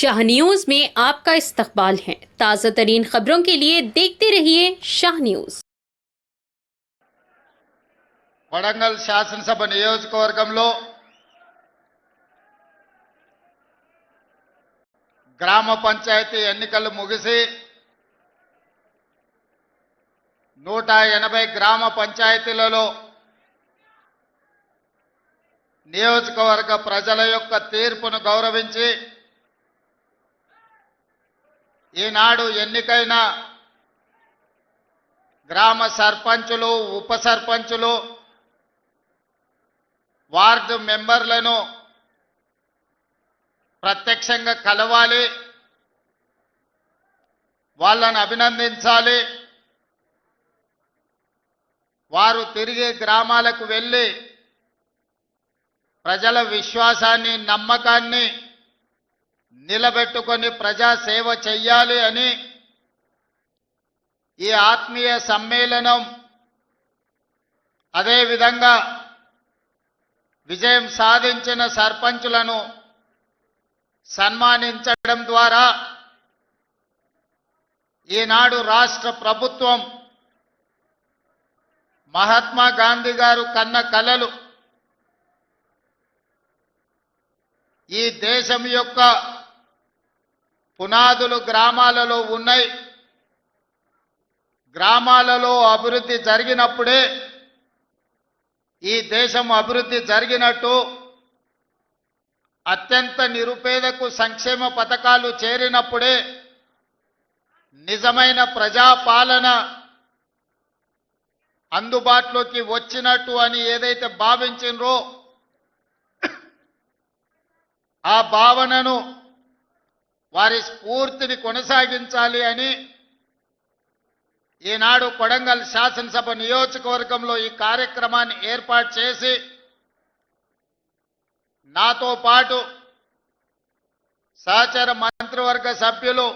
Shah news में आपका इस्तकबाल है। ताज़ा तरीन खबरों के लिए देखते रहिए शाह न्यूज। వడంగల్ శాసనసభ నియోజకవర్గంలో గ్రామ పంచాయతీ ఎన్నికలు ముగిసి 180 గ్రామ పంచాయతీలలో నియోజకవర్గ ప్రజల యొక్క తీర్పును గౌరవించి ఈనాడు ఎన్నికైన గ్రామ సర్పంచులు, ఉప సర్పంచులు, వార్డు మెంబర్లను ప్రత్యక్షంగా కలవాలి, వాళ్ళని అభినందించాలి. వారు తిరిగి గ్రామాలకు వెళ్ళి ప్రజల విశ్వాసాన్ని, నమ్మకాన్ని నిలబెట్టుకొని ప్రజా సేవ చెయ్యాలి అని ఈ ఆత్మీయ సమ్మేళనం, అదేవిధంగా విజయం సాధించిన సర్పంచులను సన్మానించడం ద్వారా ఈనాడు రాష్ట్ర ప్రభుత్వం మహాత్మా గాంధీ గారు కన్న కలలు ఈ దేశం యొక్క పునాదులు గ్రామాలలో ఉన్నాయి. గ్రామాలలో అభివృద్ధి జరిగినప్పుడే ఈ దేశం అభివృద్ధి జరిగినట్టు, అత్యంత నిరుపేదకు సంక్షేమ పథకాలు చేరినప్పుడే నిజమైన ప్రజాపాలన అందుబాటులోకి వచ్చినట్టు అని ఏదైతే భావించినరో ఆ భావనను, వారి స్ఫూర్తిని కొనసాగించాలి అని ఈనాడు కొడంగల్ శాసనసభ నియోజకవర్గంలో ఈ కార్యక్రమాన్ని ఏర్పాటు చేసి నాతో పాటు సహచర మంత్రివర్గ సభ్యులు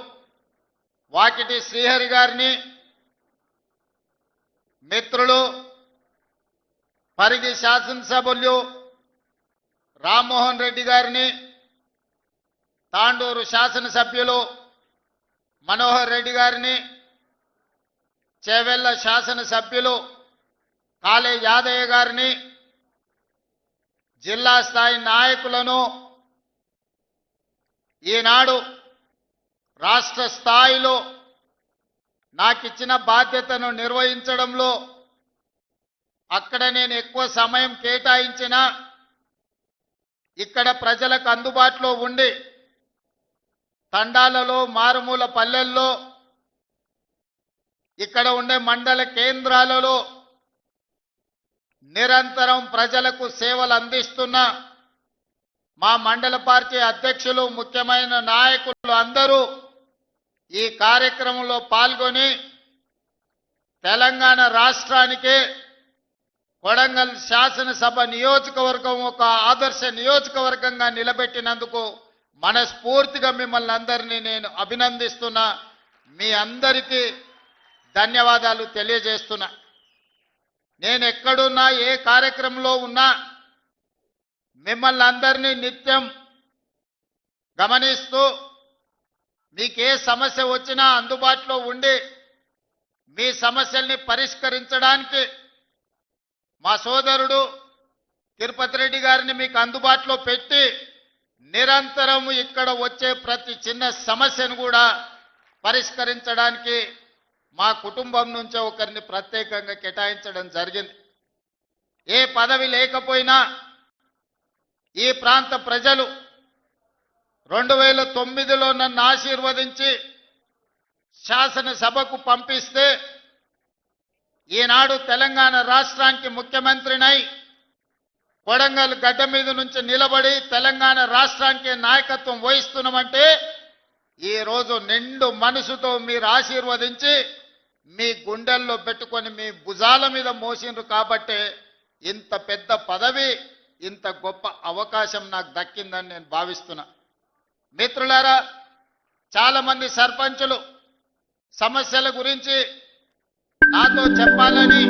వాకిటి శ్రీహరి గారిని, మిత్రులు పరిగి శాసనసభ్యులు రామ్మోహన్ రెడ్డి గారిని, తాండూరు శాసనసభ్యులు మనోహర్ రెడ్డి గారిని, చేవెళ్ల శాసనసభ్యులు కాళే యాదయ్య గారిని, జిల్లా స్థాయి నాయకులను, ఈనాడు రాష్ట్ర స్థాయిలో నాకిచ్చిన బాధ్యతను నిర్వహించడంలో అక్కడ నేను ఎక్కువ సమయం కేటాయించిన, ఇక్కడ ప్రజలకు అందుబాటులో ఉండి తండాలలో, మారుమూల పల్లెల్లో, ఇక్కడ ఉండే మండల కేంద్రాలలో నిరంతరం ప్రజలకు సేవలు అందిస్తున్న మా మండల పార్టీ అధ్యక్షులు, ముఖ్యమైన నాయకులు అందరూ ఈ కార్యక్రమంలో పాల్గొని తెలంగాణ రాష్ట్రానికి కొడంగల్ శాసనసభ నియోజకవర్గం ఒక ఆదర్శ నియోజకవర్గంగా నిలబెట్టినందుకు మనస్ఫూర్తిగా మిమ్మల్ని అందరినీ నేను అభినందిస్తున్నా. మీ అందరికీ ధన్యవాదాలు తెలియజేస్తున్నా. నేను ఎక్కడున్నా, ఏ కార్యక్రమంలో ఉన్నా మిమ్మల్ని అందరినీ నిత్యం గమనిస్తూ మీకే సమస్య వచ్చినా అందుబాటులో ఉండి మీ సమస్యల్ని పరిష్కరించడానికి మా సోదరుడు తిరుపతి రెడ్డి గారిని మీకు అందుబాటులో పెట్టి నిరంతరం ఇక్కడ వచ్చే ప్రతి చిన్న సమస్యను కూడా పరిష్కరించడానికి మా కుటుంబం నుంచి ఒకరిని ప్రత్యేకంగా కేటాయించడం జరిగింది. ఏ పదవి లేకపోయినా ఈ ప్రాంత ప్రజలు 2009లో నన్ను ఆశీర్వదించి శాసనసభకు పంపిస్తే ఈనాడు తెలంగాణ రాష్ట్రానికి ముఖ్యమంత్రినై కొడంగల్ గడ్డ మీద నుంచి నిలబడి తెలంగాణ రాష్ట్రానికి నాయకత్వం వహిస్తున్నామంటే ఈరోజు నిండు మనసుతో మీరు ఆశీర్వదించి మీ గుండెల్లో పెట్టుకొని మీ భుజాల మీద మోసిండ్రు కాబట్టే ఇంత పెద్ద పదవి, ఇంత గొప్ప అవకాశం నాకు దక్కిందని నేను భావిస్తున్నా. మిత్రులారా, చాలా మంది సర్పంచులు సమస్యల గురించి నాతో చెప్పాలని